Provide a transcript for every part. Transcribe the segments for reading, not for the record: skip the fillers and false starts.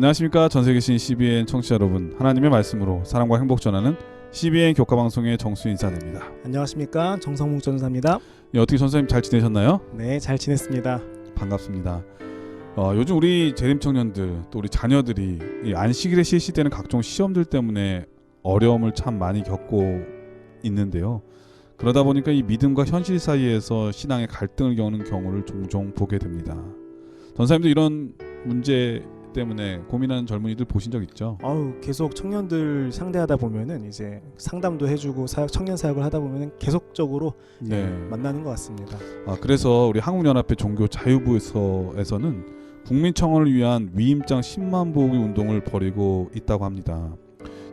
안녕하십니까. 전세계 계신 CBN 청취자 여러분, 하나님의 말씀으로 사랑과 행복 전하는 CBN 교과방송의 정수 인사드립니다. 안녕하십니까. 정성묵 전사입니다. 어떻게 전사님 잘 지내셨나요? 네, 잘 지냈습니다. 반갑습니다. 요즘 우리 재림 청년들 또 우리 자녀들이 이 안식일에 실시되는 각종 시험들 때문에 어려움을 참 많이 겪고 있는데요. 그러다 보니까 이 믿음과 현실 사이에서 신앙의 갈등을 겪는 경우를 종종 보게 됩니다. 전사님도 이런 문제 때문에 고민하는 젊은이들 보신 적 있죠? 계속 청년들 상대하다 보면은 이제 상담도 해주고 청년 사역을 하다 보면은 계속적으로 만나는 것 같습니다. 그래서 우리 한국연합회 종교자유부에서는 국민청원을 위한 위임장 10만 보기 운동을 벌이고 있다고 합니다.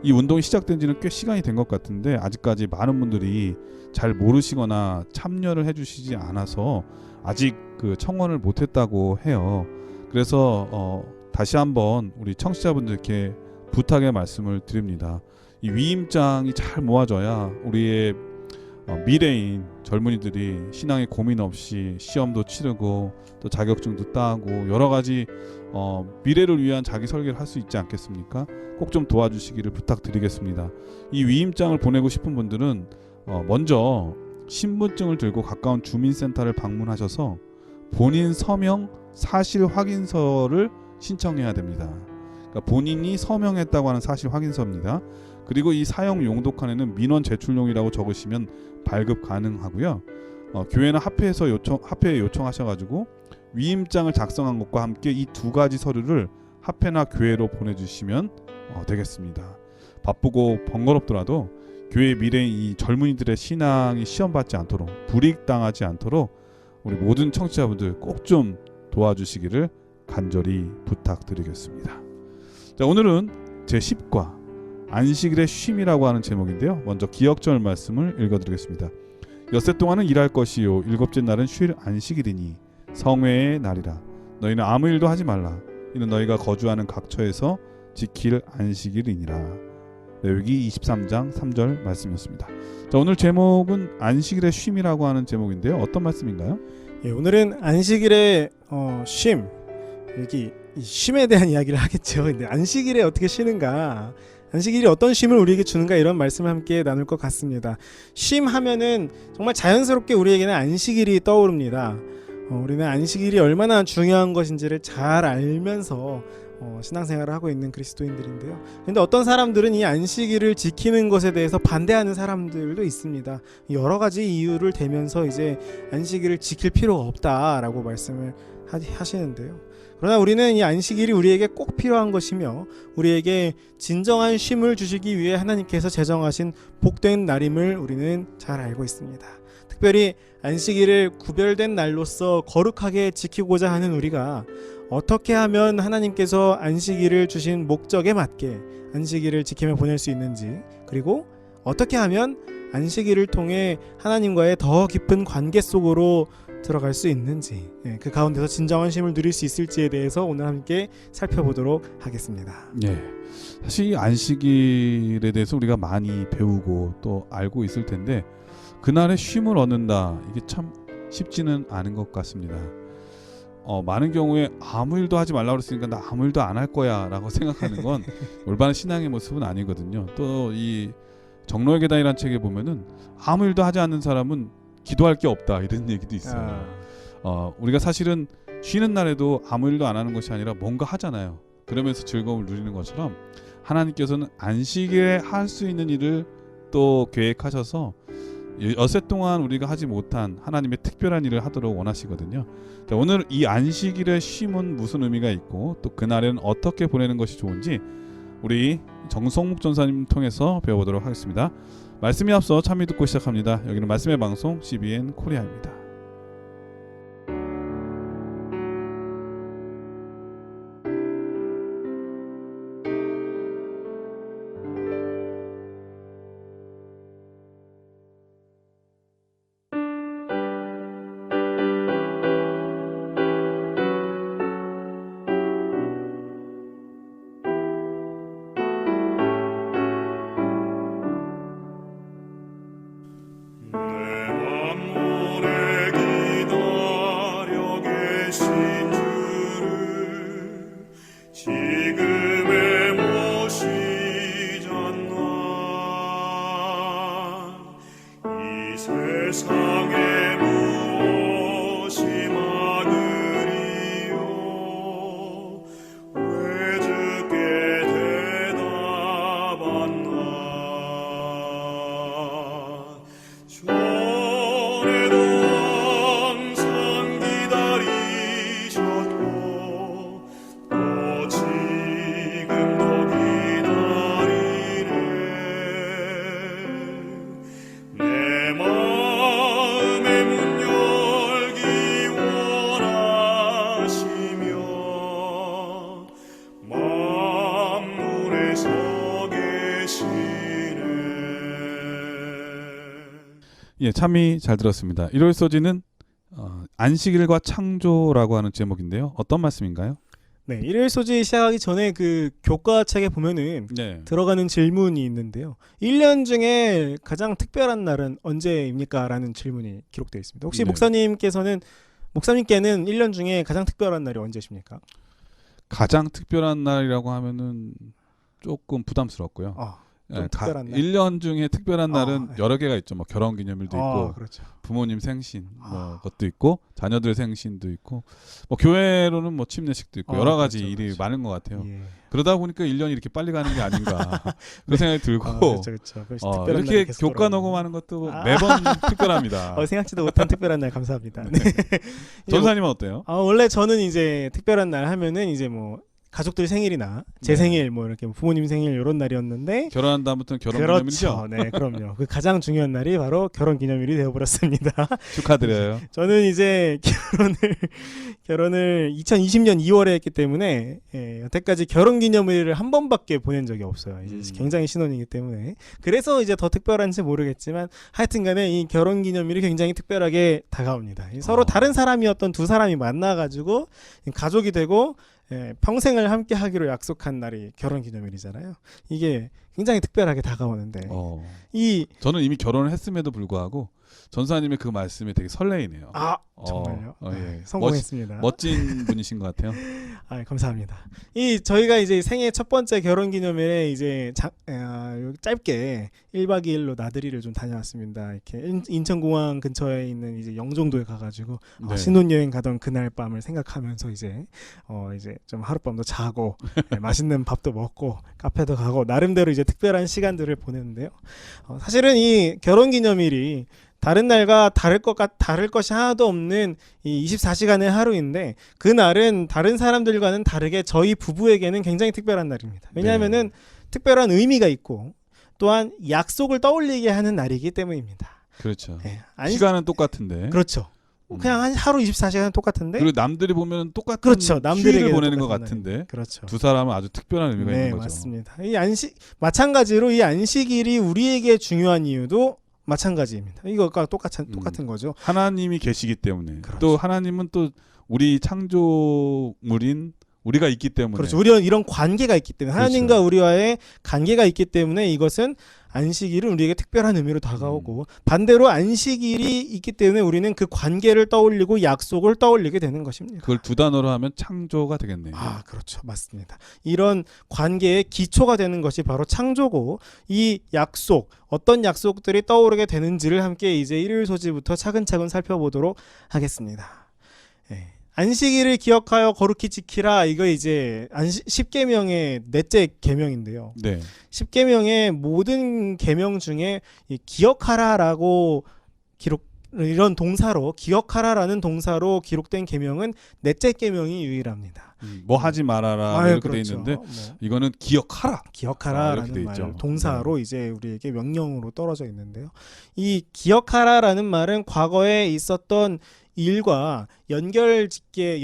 이 운동이 시작된 지는 꽤 시간이 된 것 같은데 아직까지 많은 분들이 잘 모르시거나 참여를 해주시지 않아서 아직 그 청원을 못했다고 해요. 그래서 다시 한번 우리 청취자분들께 부탁의 말씀을 드립니다. 이 위임장이 잘 모아져야 우리의 미래인 젊은이들이 신앙에 고민 없이 시험도 치르고 또 자격증도 따고 여러 가지 미래를 위한 자기 설계를 할 수 있지 않겠습니까? 꼭 좀 도와주시기를 부탁드리겠습니다. 이 위임장을 보내고 싶은 분들은 먼저 신분증을 들고 가까운 주민센터를 방문하셔서 본인 서명 사실 확인서를 신청해야 됩니다. 그러니까 본인이 서명했다고 하는 사실 확인서입니다. 그리고 이 사용 용도칸에는 민원 제출용이라고 적으시면 발급 가능하고요. 교회나 합회에 요청하셔가지고 위임장을 작성한 것과 함께 이 두 가지 서류를 합회나 교회로 보내주시면 되겠습니다. 바쁘고 번거롭더라도 교회 미래인 이 젊은이들의 신앙이 시험받지 않도록 불이익당하지 않도록 우리 모든 청취자분들 꼭 좀 도와주시기를 간절히 부탁드리겠습니다. 자, 오늘은 제10과 안식일의 쉼이라고 하는 제목인데요. 먼저 기억절 말씀을 읽어드리겠습니다. 엿새 동안은 일할 것이요 일곱째 날은 쉴 안식일이니 성회의 날이라. 너희는 아무 일도 하지 말라. 이는 너희가 거주하는 각처에서 지킬 안식일이니라. 레위기 23장 3절 말씀이었습니다. 자, 오늘 제목은 안식일의 쉼이라고 하는 제목인데요. 어떤 말씀인가요? 오늘은 안식일의 쉼, 여기 이 쉼에 대한 이야기를 하겠죠. 근데 안식일에 어떻게 쉬는가, 안식일이 어떤 쉼을 우리에게 주는가, 이런 말씀을 함께 나눌 것 같습니다. 쉼 하면은 정말 자연스럽게 우리에게는 안식일이 떠오릅니다. 우리는 안식일이 얼마나 중요한 것인지를 잘 알면서 신앙생활을 하고 있는 그리스도인들인데요. 근데 어떤 사람들은 이 안식일을 지키는 것에 대해서 반대하는 사람들도 있습니다. 여러 가지 이유를 대면서 이제 안식일을 지킬 필요가 없다라고 말씀을 하시는데요. 그러나 우리는 이 안식일이 우리에게 꼭 필요한 것이며 우리에게 진정한 쉼을 주시기 위해 하나님께서 제정하신 복된 날임을 우리는 잘 알고 있습니다. 특별히 안식일을 구별된 날로서 거룩하게 지키고자 하는 우리가 어떻게 하면 하나님께서 안식일을 주신 목적에 맞게 안식일을 지키며 보낼 수 있는지, 그리고 어떻게 하면 안식일을 통해 하나님과의 더 깊은 관계 속으로 들어갈 수 있는지, 그 가운데서 진정한 쉼을 누릴 수 있을지에 대해서 오늘 함께 살펴보도록 하겠습니다. 사실 이 안식일에 대해서 우리가 많이 배우고 또 알고 있을 텐데 그날의 쉼을 얻는다, 이게 참 쉽지는 않은 것 같습니다. 많은 경우에 아무 일도 하지 말라고 그랬으니까 나 아무 일도 안 할 거야 라고 생각하는 건 올바른 신앙의 모습은 아니거든요. 또 이 정로의 계단이라는 책에 보면은 아무 일도 하지 않는 사람은 기도할 게 없다, 이런 얘기도 있어요. 우리가 사실은 쉬는 날에도 아무 일도 안 하는 것이 아니라 뭔가 하잖아요. 그러면서 즐거움을 누리는 것처럼 하나님께서는 안식일에 할 수 있는 일을 또 계획하셔서 엿새 동안 우리가 하지 못한 하나님의 특별한 일을 하도록 원하시거든요. 자, 오늘 이 안식일의 쉼은 무슨 의미가 있고 또 그날에는 어떻게 보내는 것이 좋은지 우리 정성묵 전사님 통해서 배워보도록 하겠습니다. 말씀이 앞서 참여 듣고 시작합니다. 여기는 말씀의 방송 CBN 코리아입니다. 지금 예, 참이 잘 들었습니다. 일요일 소지는 안식일과 창조라고 하는 제목인데요. 어떤 말씀인가요? 네, 일요일 소지 시작하기 전에 그 교과책에 보면은 네. 들어가는 질문이 있는데요. 1년 중에 가장 특별한 날은 언제입니까? 라는 질문이 기록되어 있습니다. 혹시 네. 목사님께는 1년 중에 가장 특별한 날이 언제십니까? 가장 특별한 날이라고 하면은 조금 부담스럽고요. 좀 특별한 날? 1년 중에 특별한 날은 네. 여러 개가 있죠. 뭐 결혼기념일도 있고 그렇죠. 부모님 생신 뭐 것도 있고 자녀들 생신도 있고 뭐 교회로는 뭐 침례식도 있고 여러 가지 그렇죠, 일이 그렇죠. 많은 것 같아요. 예. 그러다 보니까 1년이 이렇게 빨리 가는 게 아닌가 그런 생각이 들고 그렇죠, 그렇죠. 특별한 날이 이렇게 계속 교과 돌아오는. 녹음하는 것도 매번 특별합니다. 생각지도 못한 특별한 날 감사합니다. 네. 전사님은 어때요? 원래 저는 이제 특별한 날 하면은 이제 뭐 가족들 생일이나 제 네. 생일 뭐 이렇게 부모님 생일 이런 날이었는데 결혼한 다음부터는 결혼기념일이죠? 그렇죠. 네, 그럼요. 그 가장 중요한 날이 바로 결혼기념일이 되어버렸습니다. 축하드려요. 저는 이제 결혼을 2020년 2월에 했기 때문에 여태까지 결혼기념일을 한 번밖에 보낸 적이 없어요. 이제 굉장히 신혼이기 때문에 그래서 이제 더 특별한지 모르겠지만 하여튼간에 이 결혼기념일이 굉장히 특별하게 다가옵니다. 서로 다른 사람이었던 두 사람이 만나가지고 가족이 되고 평생을 함께 하기로 약속한 날이 결혼기념일이잖아요. 이게 굉장히 특별하게 다가오는데 저는 이미 결혼을 했음에도 불구하고 전사님의 그 말씀에 되게 설레이네요. 정말요? 예. 성공했습니다. 멋진 분이신 것 같아요. 감사합니다. 저희가 이제 생애 첫 번째 결혼기념일에 이제 짧게 1박 2일로 나들이를 좀 다녀왔습니다. 이렇게 인천공항 근처에 있는 이제 영종도에 가가지고 네. 신혼여행 가던 그날 밤을 생각하면서 이제 좀 하룻밤도 자고 맛있는 밥도 먹고 카페도 가고 나름대로 이제 특별한 시간들을 보냈는데요. 사실은 이 결혼기념일이 다른 날과 다를 것이 하나도 없는 이 24시간의 하루인데 그 날은 다른 사람들과는 다르게 저희 부부에게는 굉장히 특별한 날입니다. 왜냐하면은 특별한 의미가 있고 또한 약속을 떠올리게 하는 날이기 때문입니다. 그렇죠. 시간은 똑같은데. 그렇죠. 그냥 한 하루 24시간은 똑같은데. 그리고 남들이 보면 똑같은 그렇죠. 휴일을 보내는 것 같은데. 그렇죠. 두 사람은 아주 특별한 의미가 있는 거죠. 맞습니다. 마찬가지로 이 안식일이 우리에게 중요한 이유도 마찬가지입니다. 이거가 똑같은 거죠. 하나님이 계시기 때문에. 그렇죠. 또 하나님은 또 우리 창조물인 우리가 있기 때문에. 그렇죠. 우리는 이런 관계가 있기 때문에 하나님과 그렇죠. 우리와의 관계가 있기 때문에 이것은 안식일은 우리에게 특별한 의미로 다가오고 반대로 안식일이 있기 때문에 우리는 그 관계를 떠올리고 약속을 떠올리게 되는 것입니다. 그걸 두 단어로 하면 창조가 되겠네요. 그렇죠. 맞습니다. 이런 관계의 기초가 되는 것이 바로 창조고 이 약속, 어떤 약속들이 떠오르게 되는지를 함께 이제 일요일 소지부터 차근차근 살펴보도록 하겠습니다. 안식일을 기억하여 거룩히 지키라. 이거 이제 10계명의 넷째 계명인데요. 네. 10계명의 모든 계명 중에 이 기억하라라고 이런 동사로 기억하라라는 동사로 기록된 계명은 넷째 계명이 유일합니다. 뭐 하지 말아라 이렇게 그렇죠. 돼 있는데 이거는 기억하라. 기억하라라는 말 동사로 이제 우리에게 명령으로 떨어져 있는데요. 이 기억하라라는 말은 과거에 있었던 일과 연결짓게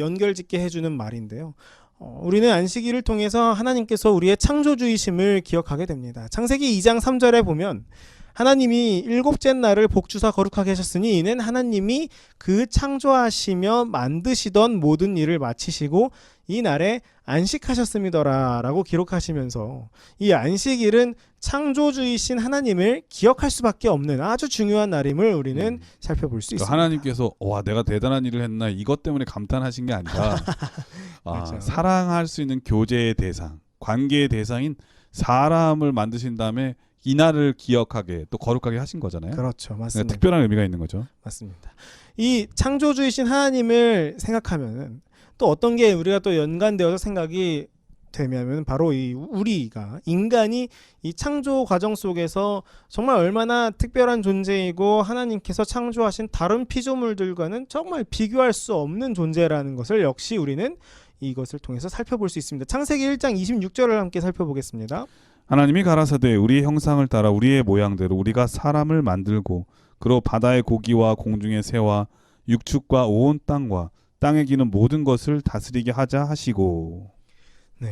해주는 말인데요. 우리는 안식일을 통해서 하나님께서 우리의 창조주의심을 기억하게 됩니다. 창세기 2장 3절에 보면 하나님이 일곱째 날을 복주사 거룩하게 하셨으니 이는 하나님이 그 창조하시며 만드시던 모든 일을 마치시고 이 날에 안식하셨음이더라 라고 기록하시면서 이 안식일은 창조주이신 하나님을 기억할 수밖에 없는 아주 중요한 날임을 우리는 살펴볼 수 있습니다. 하나님께서 와 내가 대단한 일을 했나 이것 때문에 감탄하신 게 아니라 그렇죠. 사랑할 수 있는 교제의 대상, 관계의 대상인 사람을 만드신 다음에 이 날을 기억하게 또 거룩하게 하신 거잖아요. 그렇죠. 맞습니다. 특별한 의미가 있는 거죠. 맞습니다. 이 창조주이신 하나님을 생각하면 또 어떤 게 우리가 또 연관되어서 생각이 되면 바로 우리가 인간이 이 창조 과정 속에서 정말 얼마나 특별한 존재이고 하나님께서 창조하신 다른 피조물들과는 정말 비교할 수 없는 존재라는 것을 역시 우리는 이것을 통해서 살펴볼 수 있습니다. 창세기 1장 26절을 함께 살펴보겠습니다. 하나님이 가라사대 우리의 형상을 따라 우리의 모양대로 우리가 사람을 만들고 그로 바다의 고기와 공중의 새와 육축과 온 땅과 땅에 기는 모든 것을 다스리게 하자 하시고. 네.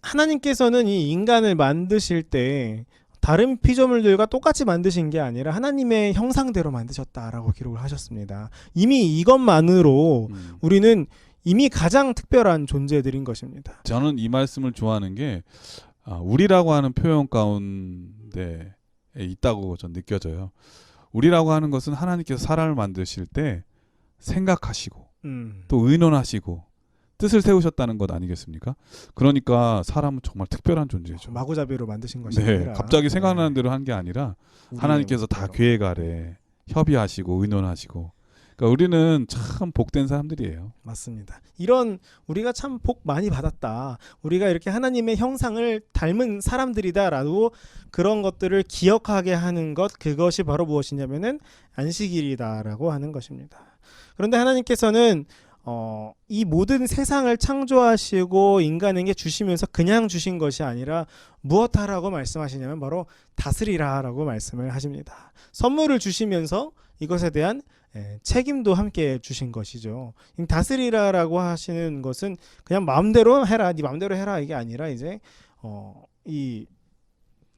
하나님께서는 이 인간을 만드실 때 다른 피조물들과 똑같이 만드신 게 아니라 하나님의 형상대로 만드셨다라고 기록을 하셨습니다. 이미 이것만으로 우리는 이미 가장 특별한 존재들인 것입니다. 저는 이 말씀을 좋아하는 게 우리라고 하는 표현 가운데 있다고 전 느껴져요. 우리라고 하는 것은 하나님께서 사람을 만드실 때 생각하시고 또 의논하시고 뜻을 세우셨다는 것 아니겠습니까? 그러니까 사람은 정말 특별한 존재죠. 마구잡이로 만드신 것이 네, 아니라 갑자기 생각나는 대로 한 게 아니라 하나님께서 다 계획 아래 협의하시고 의논하시고. 그러니까 우리는 참 복된 사람들이에요. 맞습니다. 이런 우리가 참 복 많이 받았다. 우리가 이렇게 하나님의 형상을 닮은 사람들이다라고 그런 것들을 기억하게 하는 것, 그것이 바로 무엇이냐면은 안식일이다라고 하는 것입니다. 그런데 하나님께서는 이 모든 세상을 창조하시고 인간에게 주시면서 그냥 주신 것이 아니라 무엇하라고 말씀하시냐면 바로 다스리라라고 말씀을 하십니다. 선물을 주시면서 이것에 대한 책임도 함께 주신 것이죠. 다스리라라고 하시는 것은 그냥 마음대로 해라, 네 마음대로 해라 이게 아니라 이제 이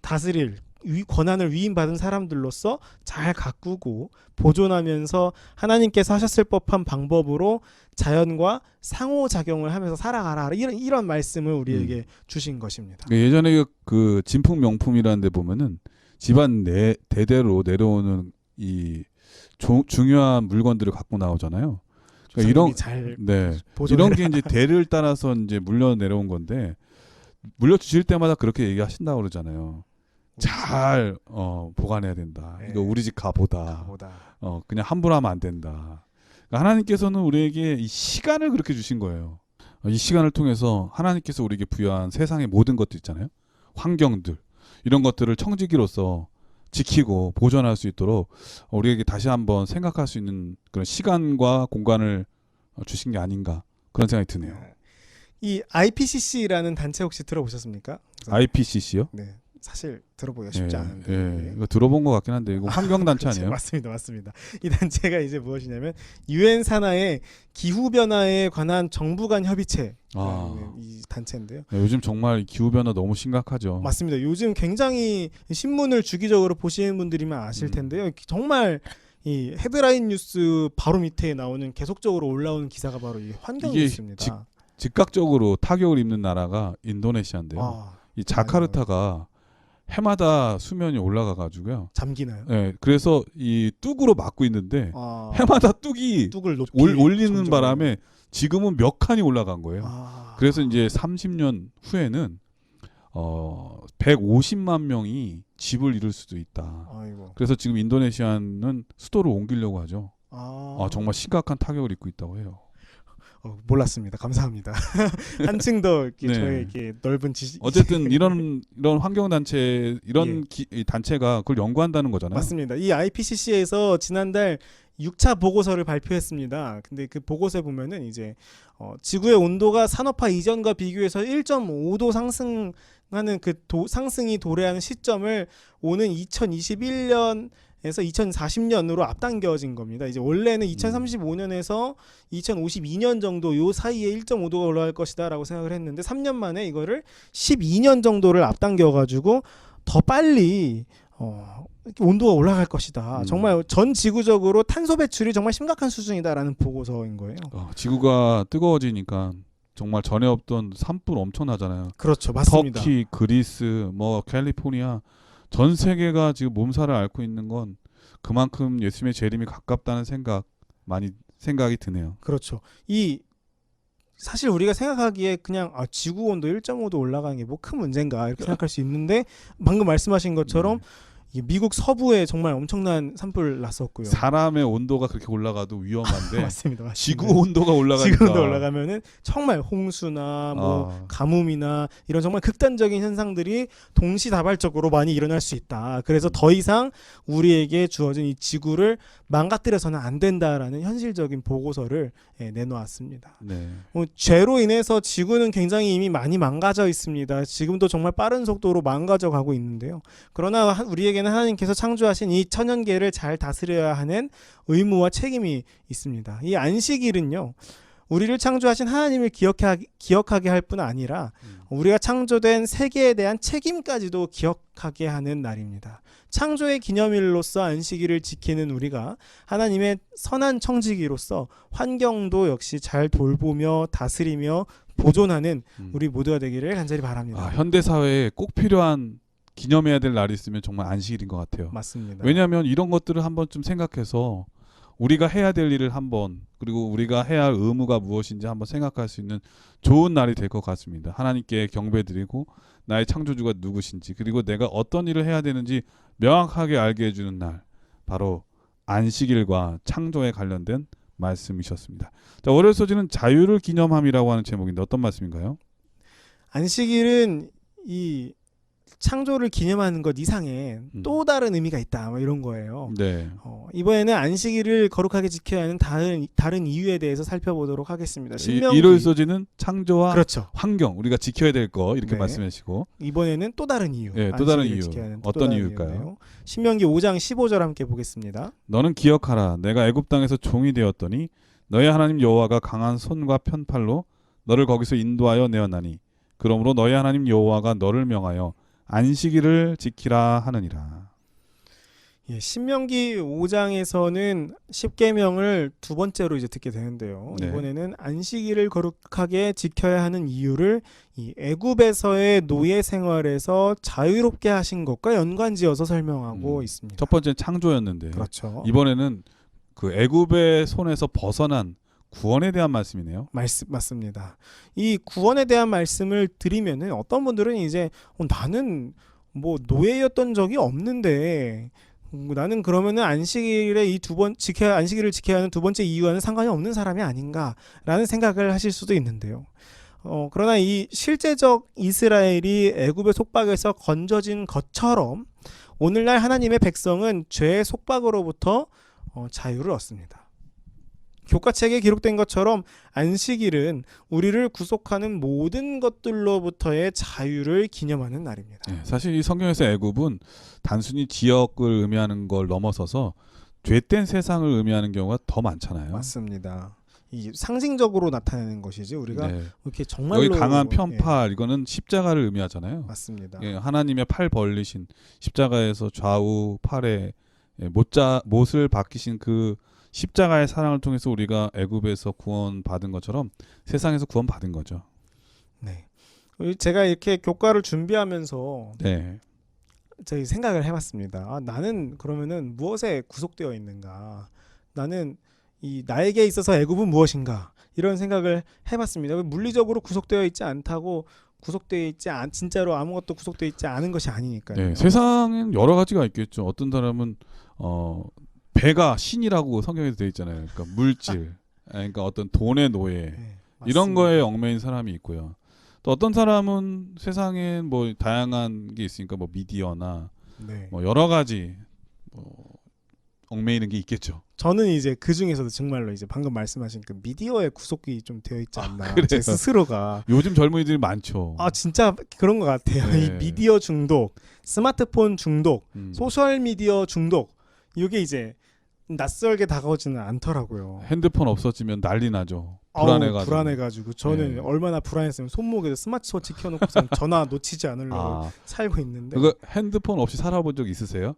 다스릴 권한을 위임받은 사람들로서 잘 가꾸고 보존하면서 하나님께서 하셨을 법한 방법으로 자연과 상호작용을 하면서 살아가라 이런 말씀을 우리에게 주신 것입니다. 예전에 그 진품 명품이라는 데 보면은 집안 대대로 내려오는 이 중요한 물건들을 갖고 나오잖아요. 그러니까 이런 잘 이런 게 이제 대를 따라서 이제 물려 내려온 건데 물려 주실 때마다 그렇게 얘기하신다고 그러잖아요. 잘 보관해야 된다. 이거 우리 집 가보다. 그냥 함부로 하면 안 된다. 그러니까 하나님께서는 우리에게 이 시간을 그렇게 주신 거예요. 이 시간을 통해서 하나님께서 우리에게 부여한 세상의 모든 것들 있잖아요. 환경들 이런 것들을 청지기로서 지키고 보존할 수 있도록 우리에게 다시 한번 생각할 수 있는 그런 시간과 공간을 주신 게 아닌가 그런 생각이 드네요. 이 IPCC라는 단체 혹시 들어보셨습니까? IPCC요? 네. 사실 들어보기가 쉽지 않은데. 예, 이거 들어본 것 같긴 한데 이거 환경 단체 그렇죠. 아니에요? 맞습니다. 이 단체가 이제 무엇이냐면 유엔 산하의 기후 변화에 관한 정부 간 협의체 이 단체인데요. 요즘 정말 기후 변화 너무 심각하죠. 맞습니다. 요즘 굉장히 신문을 주기적으로 보시는 분들이면 아실 텐데요. 정말 이 헤드라인 뉴스 바로 밑에 나오는 계속적으로 올라오는 기사가 바로 이 환경 뉴스입니다. 즉각적으로 타격을 입는 나라가 인도네시아인데요. 이 자카르타가 해마다 수면이 올라가 가지고요. 잠기나요? 네, 그래서 이 뚝으로 막고 있는데 해마다 뚝을 올리는 바람에 지금은 몇 칸이 올라간 거예요. 그래서 이제 30년 후에는 150만 명이 집을 잃을 수도 있다. 그래서 지금 인도네시아는 수도를 옮기려고 하죠. 정말 심각한 타격을 입고 있다고 해요. 몰랐습니다. 감사합니다. 한층 더 저에게 넓은 지식. 어쨌든 이런 환경 단체 이런 단체가 그걸 연구한다는 거잖아요. 맞습니다. 이 IPCC에서 지난달 6차 보고서를 발표했습니다. 근데 그 보고서에 보면은 이제 지구의 온도가 산업화 이전과 비교해서 1.5도 상승하는 그 상승이 도래하는 시점을 오는 2021년 에서 2040년으로 앞당겨진 겁니다. 이제 원래는 2035년에서 2052년 정도 요 사이에 1.5도가 올라갈 것이다라고 생각을 했는데 3년 만에 이거를 12년 정도를 앞당겨 가지고 더 빨리 온도가 올라갈 것이다. 정말 전 지구적으로 탄소 배출이 정말 심각한 수준이다라는 보고서인 거예요. 지구가 뜨거워지니까 정말 전에 없던 산불 엄청나잖아요. 그렇죠. 맞습니다. 터키, 그리스, 캘리포니아 전 세계가 지금 몸살을 앓고 있는 건 그만큼 예수님의 재림이 가깝다는 생각이 드네요. 그렇죠. 사실 우리가 생각하기에 그냥 지구 온도 1.5도 올라가는 게 뭐 큰 문제인가 이렇게 생각할 수 있는데 방금 말씀하신 것처럼 미국 서부에 정말 엄청난 산불 났었고요. 사람의 온도가 그렇게 올라가도 위험한데 맞습니다. 지구 온도가 올라가니까 지구 온도 올라가면은 정말 홍수나 가뭄이나 이런 정말 극단적인 현상들이 동시다발적으로 많이 일어날 수 있다. 그래서 더 이상 우리에게 주어진 이 지구를 망가뜨려서는 안 된다라는 현실적인 보고서를 내놓았습니다. 죄로 인해서 지구는 굉장히 이미 많이 망가져 있습니다. 지금도 정말 빠른 속도로 망가져 가고 있는데요. 그러나 우리에게는 하나님께서 창조하신 이 천연계를 잘 다스려야 하는 의무와 책임이 있습니다. 이 안식일은요. 우리를 창조하신 하나님을 기억하게 할 뿐 아니라 우리가 창조된 세계에 대한 책임까지도 기억하게 하는 날입니다. 창조의 기념일로서 안식일을 지키는 우리가 하나님의 선한 청지기로서 환경도 역시 잘 돌보며 다스리며 보존하는 우리 모두가 되기를 간절히 바랍니다. 현대 사회에 꼭 필요한 기념해야 될 날이 있으면 정말 안식일인 것 같아요. 맞습니다. 왜냐하면 이런 것들을 한번 좀 생각해서 우리가 해야 될 일을 한번, 그리고 우리가 해야 할 의무가 무엇인지 한번 생각할 수 있는 좋은 날이 될 것 같습니다. 하나님께 경배드리고 나의 창조주가 누구신지, 그리고 내가 어떤 일을 해야 되는지 명확하게 알게 해주는 날, 바로 안식일과 창조에 관련된 말씀이셨습니다. 자, 월요일 소지는 자유를 기념함이라고 하는 제목인데 어떤 말씀인가요? 안식일은 이 창조를 기념하는 것 이상의 또 다른 의미가 있다, 뭐 이런 거예요. 네. 이번에는 안식일을 거룩하게 지켜야 하는 다른 이유에 대해서 살펴보도록 하겠습니다. 신명기. 일요일 소지는 창조와 그렇죠. 환경, 우리가 지켜야 될 거 이렇게 네. 말씀하시고, 이번에는 또 다른 이유. 네, 또 다른 안식일을 이유. 지켜야 하는 또 어떤 다른 이유일까요? 이유인데요. 신명기 5장 15절 함께 보겠습니다. 너는 기억하라, 내가 애굽 땅에서 종이 되었더니 너의 하나님 여호와가 강한 손과 편팔로 너를 거기서 인도하여 내었나니 그러므로 너의 하나님 여호와가 너를 명하여 안식일을 지키라 하느니라. 예, 신명기 5장에서는 10계명을 두 번째로 이제 듣게 되는데요. 네. 이번에는 안식일을 거룩하게 지켜야 하는 이유를 이 애굽에서의 노예 생활에서 자유롭게 하신 것과 연관지어서 설명하고 있습니다. 첫 번째는 창조였는데, 그렇죠. 이번에는 그 애굽의 손에서 벗어난 구원에 대한 말씀이네요. 맞습니다. 이 구원에 대한 말씀을 드리면은 어떤 분들은 이제 나는 뭐 노예였던 적이 없는데 나는 그러면은 안식일에 안식일을 지켜야 하는 두 번째 이유와는 상관이 없는 사람이 아닌가라는 생각을 하실 수도 있는데요. 그러나 이 실제적 이스라엘이 애굽의 속박에서 건져진 것처럼 오늘날 하나님의 백성은 죄의 속박으로부터 자유를 얻습니다. 교과책에 기록된 것처럼 안식일은 우리를 구속하는 모든 것들로부터의 자유를 기념하는 날입니다. 네, 사실 이 성경에서 애굽은 단순히 지역을 의미하는 걸 넘어서서 죄된 세상을 의미하는 경우가 더 많잖아요. 맞습니다. 이 상징적으로 나타내는 것이지 우리가 네. 이렇게 정말로 여기 강한 편팔, 이거는 십자가를 의미하잖아요. 맞습니다. 예, 하나님의 팔 벌리신 십자가에서 좌우 팔에 못을 박히신 그 십자가의 사랑을 통해서 우리가 애굽에서 구원받은 것처럼 세상에서 구원받은 거죠. 네. 제가 이렇게 교과를 준비하면서 네. 저희 생각을 해봤습니다. 나는 그러면은 무엇에 구속되어 있는가? 나는 나에게 있어서 애굽은 무엇인가? 이런 생각을 해봤습니다. 물리적으로 구속되어 있지 않다고 진짜로 아무것도 구속되어 있지 않은 것이 아니니까요. 네, 세상엔 여러 가지가 있겠죠. 어떤 사람은 배가 신이라고 성경에도 되어 있잖아요. 그러니까 물질, 그러니까 어떤 돈의 노예, 네, 이런 거에 얽매인 사람이 있고요. 또 어떤 사람은 세상에 뭐 다양한 게 있으니까 뭐 미디어나 네. 뭐 여러 가지 얽매이는 게 있겠죠. 저는 이제 그 중에서도 정말로 이제 방금 말씀하신 그 미디어에 구속이 좀 되어 있지 않나. 그래요? 제 스스로가 요즘 젊은이들이 많죠. 진짜 그런 것 같아요. 네. 이 미디어 중독, 스마트폰 중독, 소셜 미디어 중독, 이게 이제 낯설게 다가오지는 않더라고요. 핸드폰 없어지면 난리 나죠. 불안해가지고 저는 네. 얼마나 불안했으면 손목에 스마트워치 켜놓고서 전화 놓치지 않으려고 살고 있는데. 그거 핸드폰 없이 살아본 적 있으세요?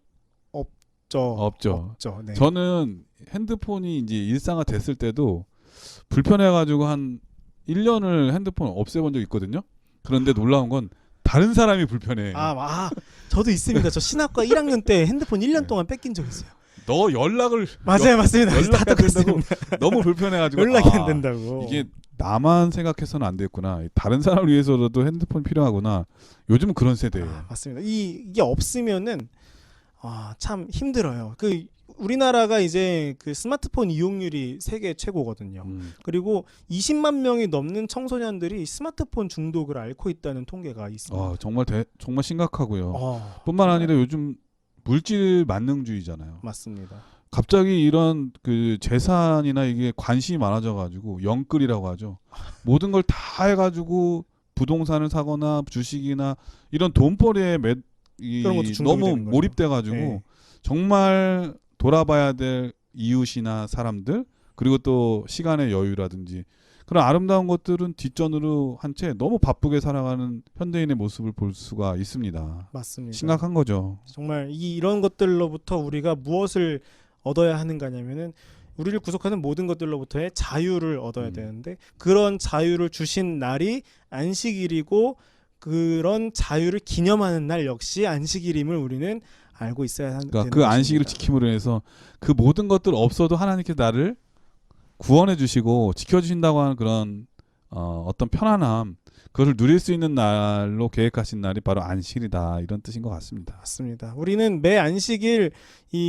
없죠. 네. 저는 핸드폰이 이제 일상화 됐을 때도 불편해가지고 한 1년을 핸드폰 없애본 적 있거든요. 그런데 놀라운 건 다른 사람이 불편해. 저도 있습니다. 저 신학과 1학년 때 핸드폰 1년 동안 뺏긴 적 있어요. 너 연락을 맞습니다. 연락이 안 된다고 너무 불편해가지고 연락이 안 된다고. 이게 나만 생각해서는 안 됐구나. 다른 사람을 위해서라도 핸드폰 필요하구나. 요즘은 그런 세대예요. 맞습니다. 이게 없으면은 참 힘들어요. 우리나라가 이제 그 스마트폰 이용률이 세계 최고거든요. 그리고 20만 명이 넘는 청소년들이 스마트폰 중독을 앓고 있다는 통계가 있습니다. 정말 심각하고요. 뿐만 아니라 요즘 물질 만능주의잖아요. 맞습니다. 갑자기 이런 그 재산이나 이게 관심이 많아져가지고 영끌이라고 하죠. 모든 걸 다 해가지고 부동산을 사거나 주식이나 이런 돈벌이에 너무 몰입돼가지고 네. 정말 돌아봐야 될 이웃이나 사람들, 그리고 또 시간의 여유라든지 그런 아름다운 것들은 뒷전으로 한 채 너무 바쁘게 살아가는 현대인의 모습을 볼 수가 있습니다. 맞습니다. 심각한 거죠. 정말 이런 것들로부터 우리가 무엇을 얻어야 하는가냐면은 우리를 구속하는 모든 것들로부터의 자유를 얻어야 되는데 그런 자유를 주신 날이 안식일이고 그런 자유를 기념하는 날 역시 안식일임을 우리는 알고 있어야 하는 그러니까 그 안식일을 지킴으로 해서 그 모든 것들 없어도 하나님께서 나를 구원해 주시고 지켜 주신다고 하는 그런 어떤 편안함, 그것을 누릴 수 있는 날로 계획하신 날이 바로 안식일이다, 이런 뜻인 것 같습니다. 맞습니다. 우리는 매 안식일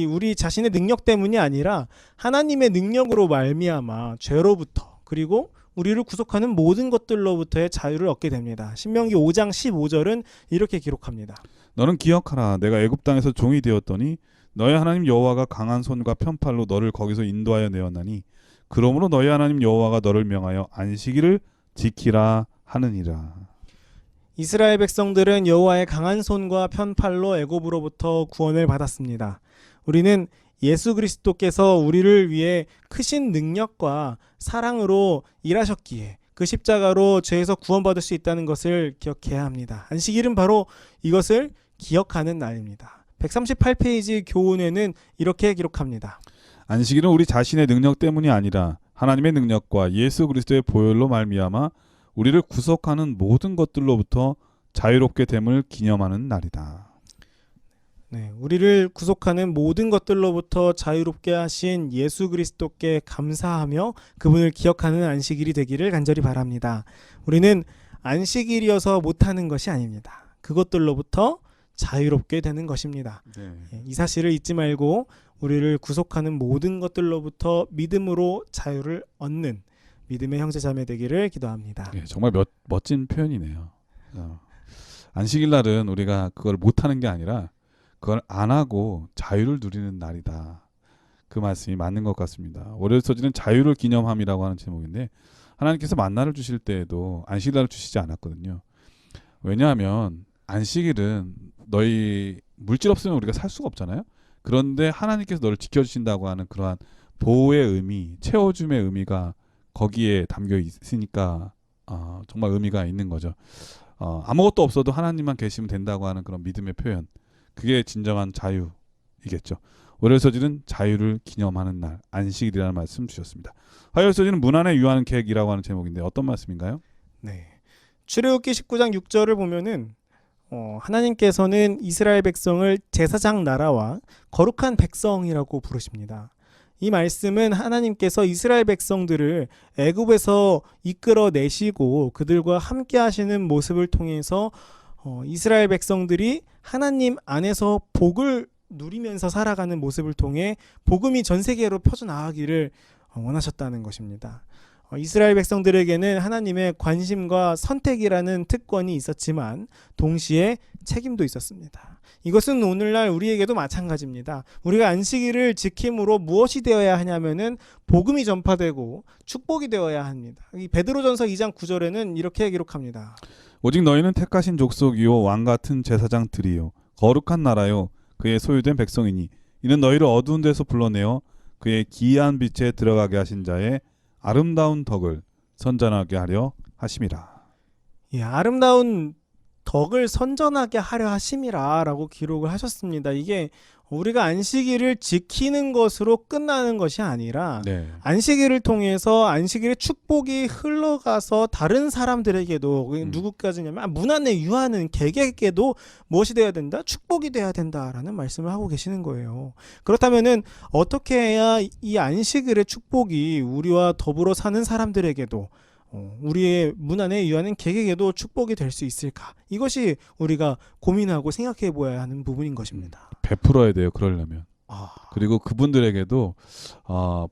우리 자신의 능력 때문이 아니라 하나님의 능력으로 말미암아 죄로부터 그리고 우리를 구속하는 모든 것들로부터의 자유를 얻게 됩니다. 신명기 5장 15절은 이렇게 기록합니다. 너는 기억하라, 내가 애굽 땅에서 종이 되었더니 너의 하나님 여호와가 강한 손과 편팔로 너를 거기서 인도하여 내었나니 그러므로 너희 하나님 여호와가 너를 명하여 안식일을 지키라 하느니라. 이스라엘 백성들은 여호와의 강한 손과 편팔로 애굽으로부터 구원을 받았습니다. 우리는 예수 그리스도께서 우리를 위해 크신 능력과 사랑으로 일하셨기에 그 십자가로 죄에서 구원받을 수 있다는 것을 기억해야 합니다. 안식일은 바로 이것을 기억하는 날입니다. 138페이지 교훈에는 이렇게 기록합니다. 안식일은 우리 자신의 능력 때문이 아니라 하나님의 능력과 예수 그리스도의 보혈로 말미암아 우리를 구속하는 모든 것들로부터 자유롭게 됨을 기념하는 날이다. 네, 우리를 구속하는 모든 것들로부터 자유롭게 하신 예수 그리스도께 감사하며 그분을 기억하는 안식일이 되기를 간절히 바랍니다. 우리는 안식일이어서 못하는 것이 아닙니다. 그것들로부터 자유롭게 되는 것입니다. 네. 이 사실을 잊지 말고 우리를 구속하는 모든 것들로부터 믿음으로 자유를 얻는 믿음의 형제자매 되기를 기도합니다. 네, 정말 멋진 표현이네요. 안식일 날은 우리가 그걸 못하는 게 아니라 그걸 안 하고 자유를 누리는 날이다. 그 말씀이 맞는 것 같습니다. 월요일 서지는 자유를 기념함이라고 하는 제목인데 하나님께서 만나를 주실 때에도 안식일날을 주시지 않았거든요. 왜냐하면 안식일은 너희 물질 없으면 우리가 살 수가 없잖아요. 그런데 하나님께서 너를 지켜주신다고 하는 그러한 보호의 의미, 채워줌의 의미가 거기에 담겨 있으니까 정말 의미가 있는 거죠. 아무것도 없어도 하나님만 계시면 된다고 하는 그런 믿음의 표현, 그게 진정한 자유이겠죠. 월요일 서지는 자유를 기념하는 날, 안식일이라는 말씀 주셨습니다. 화요일 서지는 문안에 유하는 계획이라고 하는 제목인데 어떤 말씀인가요? 네, 출애굽기 19장 6절을 보면은 하나님께서는 이스라엘 백성을 제사장 나라와 거룩한 백성이라고 부르십니다. 이 말씀은 하나님께서 이스라엘 백성들을 애굽에서 이끌어내시고 그들과 함께 하시는 모습을 통해서 이스라엘 백성들이 하나님 안에서 복을 누리면서 살아가는 모습을 통해 복음이 전 세계로 퍼져나가기를 원하셨다는 것입니다. 이스라엘 백성들에게는 하나님의 관심과 선택이라는 특권이 있었지만 동시에 책임도 있었습니다. 이것은 오늘날 우리에게도 마찬가지입니다. 우리가 안식일을 지킴으로 무엇이 되어야 하냐면은 복음이 전파되고 축복이 되어야 합니다. 이 베드로전서 2장 9절에는 이렇게 기록합니다. 오직 너희는 택하신 족속이요 왕 같은 제사장들이요 거룩한 나라요 그의 소유된 백성이니 이는 너희를 어두운 데서 불러내어 그의 기이한 빛에 들어가게 하신 자의 아름다운 덕을 선전하게 하려 하심이라. 예, 아름다운 덕을 선전하게 하려 하심이라 라고 기록을 하셨습니다. 이게 우리가 안식일을 지키는 것으로 끝나는 것이 아니라 네. 안식일을 통해서 안식일의 축복이 흘러가서 다른 사람들에게도 누구까지냐면 문안에 유하는 객에게도 무엇이 되어야 된다? 축복이 되어야 된다라는 말씀을 하고 계시는 거예요. 그렇다면은 어떻게 해야 이 안식일의 축복이 우리와 더불어 사는 사람들에게도 우리의 문안에 유하는 객에게도 축복이 될 수 있을까? 이것이 우리가 고민하고 생각해 보아야 하는 부분인 것입니다. 베풀어야 돼요. 그러려면. 그리고 그분들에게도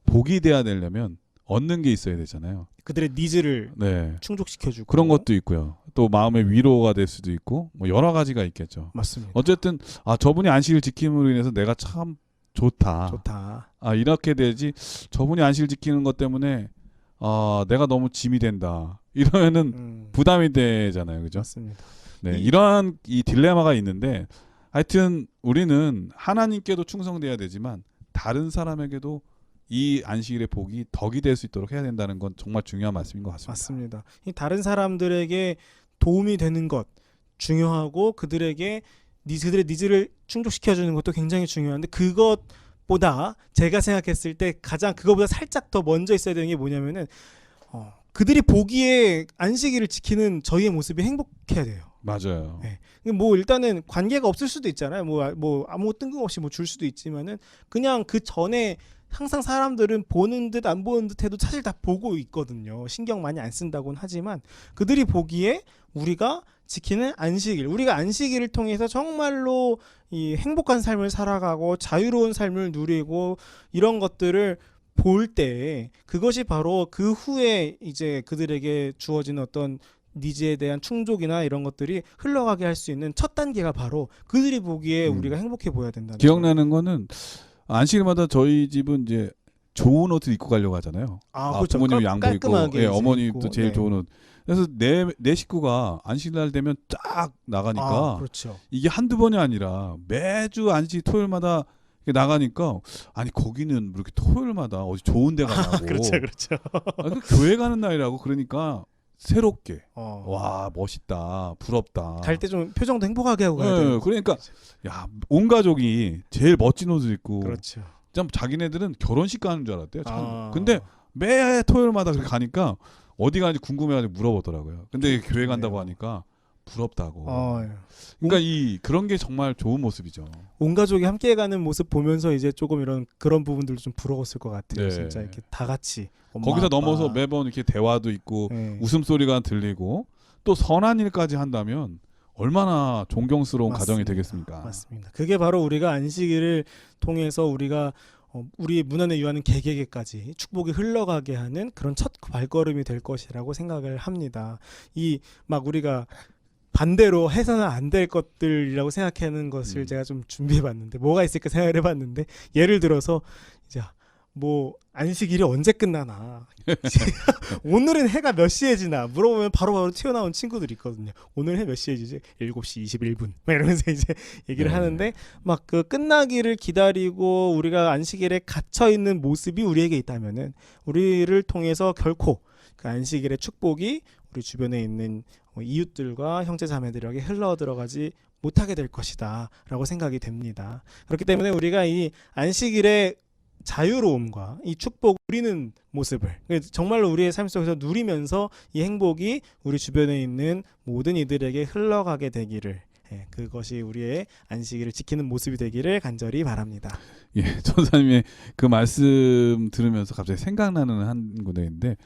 복이 돼야 되려면 얻는 게 있어야 되잖아요. 그들의 니즈를 네. 충족시켜주고 그런 것도 있고요. 또 마음의 위로가 될 수도 있고 뭐 여러 가지가 있겠죠. 맞습니다. 어쨌든 저분이 안식일 지킴으로 인해서 내가 참 좋다. 이렇게 되지. 저분이 안식일 지키는 것 때문에 내가 너무 짐이 된다. 이러면은 부담이 되잖아요. 그죠? 맞습니다. 네, 이러한 이 딜레마가 있는데 하여튼 우리는 하나님께도 충성돼야 되지만 다른 사람에게도 이 안식일의 복이 덕이 될 수 있도록 해야 된다는 건 정말 중요한 말씀인 것 같습니다. 맞습니다. 이 다른 사람들에게 도움이 되는 것 중요하고 그들의 니즈를 충족시켜주는 것도 굉장히 중요한데 그것보다 제가 생각했을 때 가장 그것보다 살짝 더 먼저 있어야 되는 게 뭐냐면은 그들이 보기에 안식일을 지키는 저희의 모습이 행복해야 돼요. 맞아요. 네. 뭐 일단은 관계가 없을 수도 있잖아요. 뭐 아무 뜬금없이 뭐 줄 수도 있지만은 그냥 그 전에 항상 사람들은 보는 듯 안 보는 듯 해도 사실 다 보고 있거든요. 신경 많이 안 쓴다고는 하지만 그들이 보기에 우리가 지키는 안식일, 우리가 안식일을 통해서 정말로 이 행복한 삶을 살아가고 자유로운 삶을 누리고 이런 것들을 볼 때 그것이 바로 그 후에 이제 그들에게 주어지는 어떤 니즈에 대한 충족이나 이런 것들이 흘러가게 할 수 있는 첫 단계가 바로 그들이 보기에 우리가 행복해 보여야 된다는 기억나는 거는 안식일마다 저희 집은 이제 좋은 옷을 입고 가려고 하잖아요. 그렇죠. 부모님이 양복 입고 깔끔하게 어머님도 입고, 제일 네. 좋은 옷. 그래서 내 식구가 안식일 되면 쫙 나가니까 그렇죠. 이게 한두 번이 아니라 매주 안식 토요일마다 이렇게 나가니까 아니 거기는 이렇게 토요일마다 어디 좋은 데 가냐고. 그렇죠. 그 교회 가는 날이라고 그러니까 새롭게 와 멋있다 부럽다. 갈 때 좀 표정도 행복하게 하고 가야 네, 돼요. 그러니까 야 온 가족이 제일 멋진 옷을 입고 그렇죠. 참 자기네들은 결혼식 가는 줄 알았대요. 참. 아. 근데 매 토요일마다 그렇게 가니까 어디 가는지 궁금해가지고 물어보더라고요. 근데 교회 간다고 하니까 부럽다고. 그러니까 그런 게 정말 좋은 모습이죠. 온 가족이 함께 가는 모습 보면서 이제 조금 그런 부분들도 좀 부러웠을 것 같아요. 네. 진짜 이렇게 다 같이 엄마, 거기서 아빠. 넘어서 매번 이렇게 대화도 있고 네. 웃음소리가 들리고 또 선한 일까지 한다면 얼마나 존경스러운 맞습니다. 가정이 되겠습니까? 맞습니다. 그게 바로 우리가 안식일을 통해서 우리가 우리의 문안에 유하는 개개개까지 축복이 흘러가게 하는 그런 첫 발걸음이 될 것이라고 생각을 합니다. 막 우리가 반대로 해서는 안 될 것들이라고 생각하는 것을 제가 좀 준비해봤는데 뭐가 있을까 생각을 해봤는데 예를 들어서 이제 뭐 안식일이 언제 끝나나 오늘은 해가 몇 시에 지나 물어보면 바로바로 튀어나온 친구들이 있거든요. 오늘 해 몇 시에 지지? 7시 21분 막 이러면서 이제 얘기를 하는데 막 그 끝나기를 기다리고 우리가 안식일에 갇혀있는 모습이 우리에게 있다면은 우리를 통해서 결코 그 안식일의 축복이 우리 주변에 있는 이웃들과 형제자매들에게 흘러들어가지 못하게 될 것이다 라고 생각이 됩니다. 그렇기 때문에 우리가 이 안식일의 자유로움과 이 축복을 누리는 모습을 정말로 우리의 삶 속에서 누리면서 이 행복이 우리 주변에 있는 모든 이들에게 흘러가게 되기를 그것이 우리의 안식일을 지키는 모습이 되기를 간절히 바랍니다. 예, 전사님의 그 말씀 들으면서 갑자기 생각나는 한 군데인데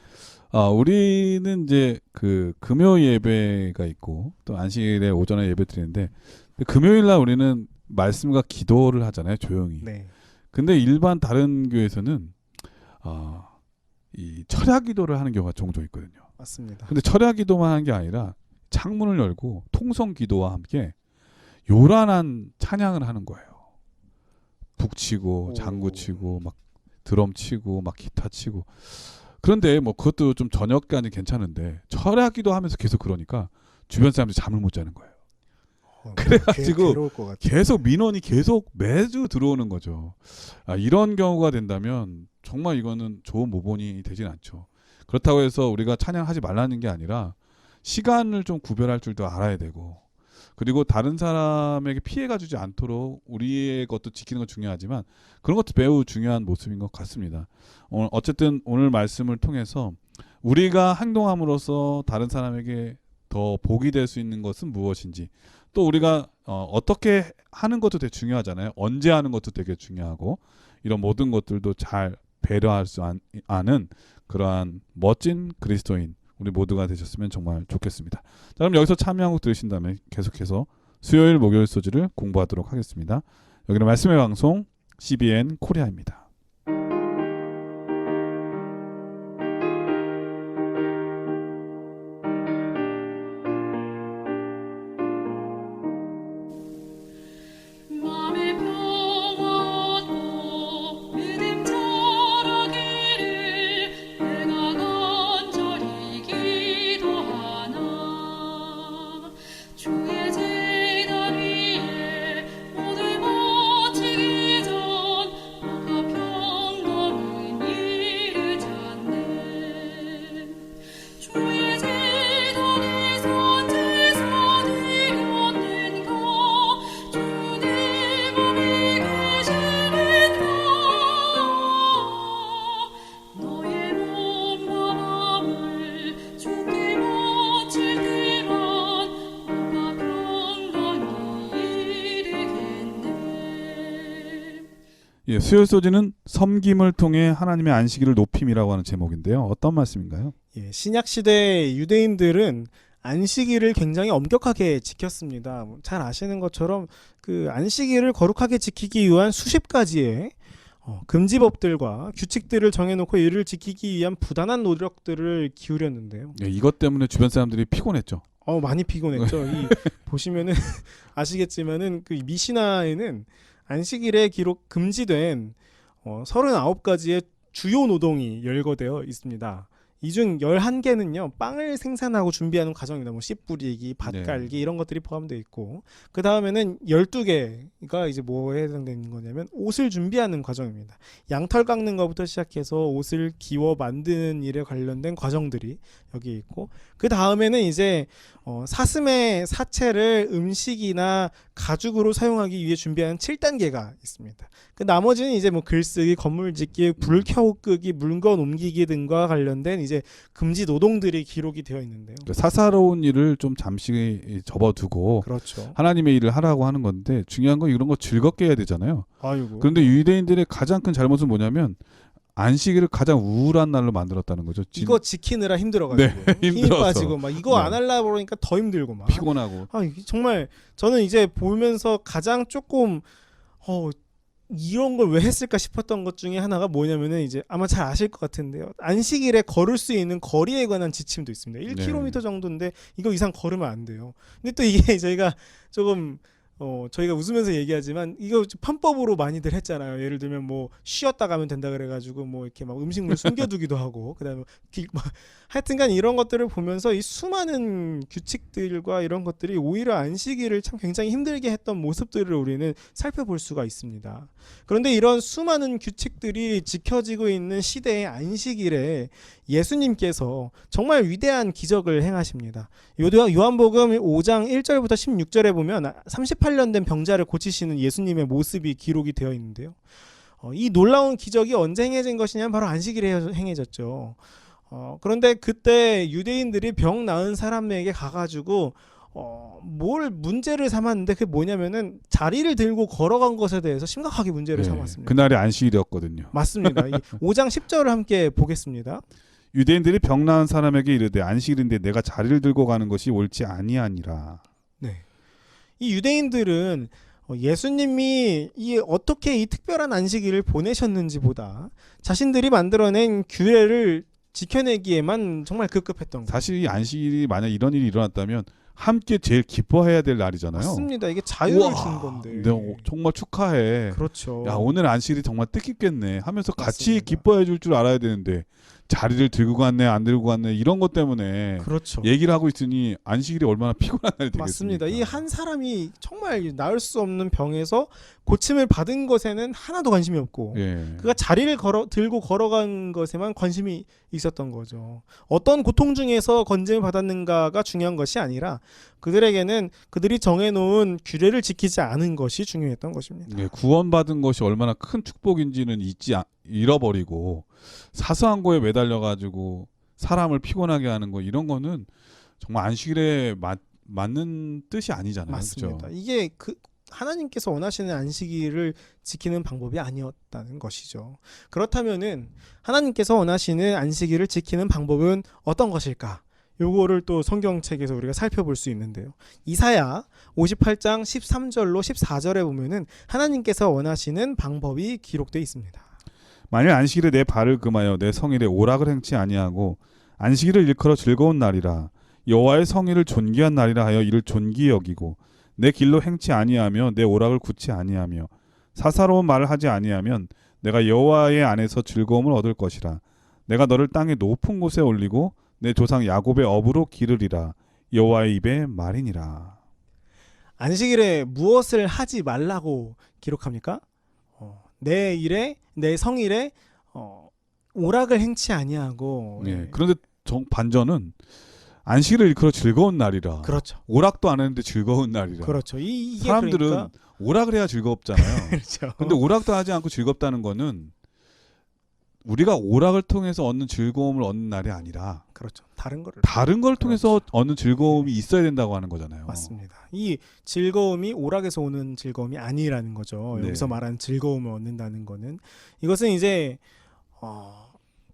우리는 이제 그 금요 예배가 있고 또 안식일에 오전에 예배 드리는데 금요일 날 우리는 말씀과 기도를 하잖아요, 조용히. 네. 근데 일반 다른 교회에서는 이 철야 기도를 하는 경우가 종종 있거든요. 맞습니다. 근데 철야 기도만 하는 게 아니라 창문을 열고 통성 기도와 함께 요란한 찬양을 하는 거예요. 북치고 장구치고 막 드럼 치고 막 기타 치고. 그런데 뭐 그것도 좀 저녁까지 괜찮은데 철야 기도하면서 계속 그러니까 주변 사람들이 잠을 못 자는 거예요. 그래가지고 괴로울 것 같아요. 계속 민원이 계속 매주 들어오는 거죠. 이런 경우가 된다면 정말 이거는 좋은 모본이 되진 않죠. 그렇다고 해서 우리가 찬양하지 말라는 게 아니라 시간을 좀 구별할 줄도 알아야 되고 그리고 다른 사람에게 피해가 주지 않도록 우리의 것도 지키는 건 중요하지만 그런 것도 매우 중요한 모습인 것 같습니다. 어쨌든 오늘 말씀을 통해서 우리가 행동함으로써 다른 사람에게 더 복이 될 수 있는 것은 무엇인지 또 우리가 어떻게 하는 것도 되게 중요하잖아요. 언제 하는 것도 되게 중요하고 이런 모든 것들도 잘 배려할 수 아는 그러한 멋진 그리스도인 우리 모두가 되셨으면 정말 좋겠습니다. 자, 그럼 여기서 참여하고 들으신 다음에 계속해서 수요일 목요일 소지를 공부하도록 하겠습니다. 여기는 말씀의 방송 CBN 코리아입니다. 주의 제단 위에 모두 모치기 전 마가 예, 수요소지는 섬김을 통해 하나님의 안식일을 높임이라고 하는 제목인데요. 어떤 말씀인가요? 예, 신약 시대 유대인들은 안식일을 굉장히 엄격하게 지켰습니다. 잘 아시는 것처럼 그 안식일을 거룩하게 지키기 위한 수십 가지의 금지법들과 규칙들을 정해놓고 이를 지키기 위한 부단한 노력들을 기울였는데요. 예, 이것 때문에 주변 사람들이 피곤했죠. 많이 피곤했죠. 보시면은 아시겠지만은 그 미시나에는 안식일에 기록 금지된 39가지의 주요 노동이 열거되어 있습니다. 이 중 11개는요. 빵을 생산하고 준비하는 과정입니다. 뭐 씨 뿌리기, 밭 네. 갈기 이런 것들이 포함되어 있고 그 다음에는 12개가 이제 뭐에 해당되는 거냐면 옷을 준비하는 과정입니다. 양털 깎는 것부터 시작해서 옷을 기워 만드는 일에 관련된 과정들이 여기 있고 그 다음에는 이제 사슴의 사체를 음식이나 가죽으로 사용하기 위해 준비하는 7단계가 있습니다. 그 나머지는 이제 뭐 글쓰기, 건물 짓기, 불 켜고 끄기, 물건 옮기기 등과 관련된 이제 금지 노동들이 기록이 되어 있는데요. 사사로운 일을 좀 잠시 접어두고 그렇죠. 하나님의 일을 하라고 하는 건데 중요한 건 이런 거 즐겁게 해야 되잖아요. 아이고. 그런데 유대인들의 가장 큰 잘못은 뭐냐면 안식일을 가장 우울한 날로 만들었다는 거죠. 이거 지키느라 힘들어가지고 힘이 힘들어서. 빠지고 막 이거 네. 안 하려고 그러니까 더 힘들고 막. 피곤하고. 이게 정말 저는 이제 보면서 가장 조금 이런 걸 왜 했을까 싶었던 것 중에 하나가 뭐냐면은 이제 아마 잘 아실 것 같은데요. 안식일에 걸을 수 있는 거리에 관한 지침도 있습니다. 1km 정도인데 이거 이상 걸으면 안 돼요. 근데 또 이게 저희가 조금 저희가 웃으면서 얘기하지만 이거 편법으로 많이들 했잖아요. 예를 들면 뭐 쉬었다 가면 된다 그래가지고 뭐 이렇게 막 음식물 숨겨두기도 하고 그다음에 하여튼간 이런 것들을 보면서 이 수많은 규칙들과 이런 것들이 오히려 안식일을 참 굉장히 힘들게 했던 모습들을 우리는 살펴볼 수가 있습니다. 그런데 이런 수많은 규칙들이 지켜지고 있는 시대의 안식일에 예수님께서 정말 위대한 기적을 행하십니다. 요한복음 5장 1절부터 16절에 보면 38년 된 병자를 고치시는 예수님의 모습이 기록이 되어 있는데요. 이 놀라운 기적이 언제 행해진 것이냐면 바로 안식일에 행해졌죠. 그런데 그때 유대인들이 병 나은 사람에게 가가지고 뭘 문제를 삼았는데 그게 뭐냐면은 자리를 들고 걸어간 것에 대해서 심각하게 문제를 삼았습니다. 그날이 안식일이었거든요. 맞습니다. 5장 10절을 함께 보겠습니다. 유대인들이 병 나은 사람에게 이르되 안식일인데 내가 자리를 들고 가는 것이 옳지 아니하니라. 네. 이 유대인들은 예수님이 어떻게 이 특별한 안식일을 보내셨는지보다 자신들이 만들어낸 규례를 지켜내기에만 정말 급급했던 거예요. 사실 이 안식일이 만약 이런 일이 일어났다면 함께 제일 기뻐해야 될 날이잖아요. 맞습니다. 이게 자유를 우와, 준 건데. 네, 정말 축하해. 그렇죠. 야, 오늘 안식일이 정말 뜻깊겠네 하면서 같이 맞습니다. 기뻐해 줄 줄 알아야 되는데 자리를 들고 갔네 안 들고 갔네 이런 것 때문에 그렇죠. 얘기를 하고 있으니 안식일이 얼마나 피곤한 날이 되겠습니까? 맞습니다. 이 한 사람이 정말 나을 수 없는 병에서 고침을 받은 것에는 하나도 관심이 없고 예. 그가 자리를 들고 걸어간 것에만 관심이 있었던 거죠. 어떤 고통 중에서 건짐을 받았는가가 중요한 것이 아니라 그들에게는 그들이 정해놓은 규례를 지키지 않은 것이 중요했던 것입니다. 예, 구원받은 것이 얼마나 큰 축복인지는 잃어버리고 사소한 거에 매달려가지고 사람을 피곤하게 하는 거 이런 거는 정말 안식일에 맞는 뜻이 아니잖아요. 맞습니다. 그렇죠? 이게 하나님께서 원하시는 안식일을 지키는 방법이 아니었다는 것이죠. 그렇다면은 하나님께서 원하시는 안식일을 지키는 방법은 어떤 것일까? 요거를 또 성경책에서 우리가 살펴볼 수 있는데요. 이사야 58장 13절로 14절에 보면은 하나님께서 원하시는 방법이 기록되어 있습니다. 만일 안식일에 내 발을 금하여 내 성일에 오락을 행치 아니하고 안식일을 일컬어 즐거운 날이라 여호와의 성일을 존귀한 날이라 하여 이를 존귀히 여기고 내 길로 행치 아니하며 내 오락을 굳지 아니하며 사사로운 말을 하지 아니하면 내가 여호와의 안에서 즐거움을 얻을 것이라. 내가 너를 땅의 높은 곳에 올리고 내 조상 야곱의 업으로 기르리라. 여호와의 입의 말이니라. 안식일에 무엇을 하지 말라고 기록합니까? 내 일에 내 성일에 오락을 행치 아니하고. 예. 그런데 반전은 안식일을 일컬어 즐거운 날이라. 그렇죠. 오락도 안 했는데 즐거운 날이라. 그렇죠. 이게 사람들은 그러니까, 오락을 해야 즐겁잖아요. 그렇죠. 근데 오락도 하지 않고 즐겁다는 거는 우리가 오락을 통해서 얻는 즐거움을 얻는 날이 아니라 그렇죠. 다른 거를 다른 걸 통해서 그렇죠. 얻는 즐거움이 있어야 된다고 하는 거잖아요. 맞습니다. 이 즐거움이 오락에서 오는 즐거움이 아니라는 거죠. 네. 여기서 말하는 즐거움을 얻는다는 거는 이것은 이제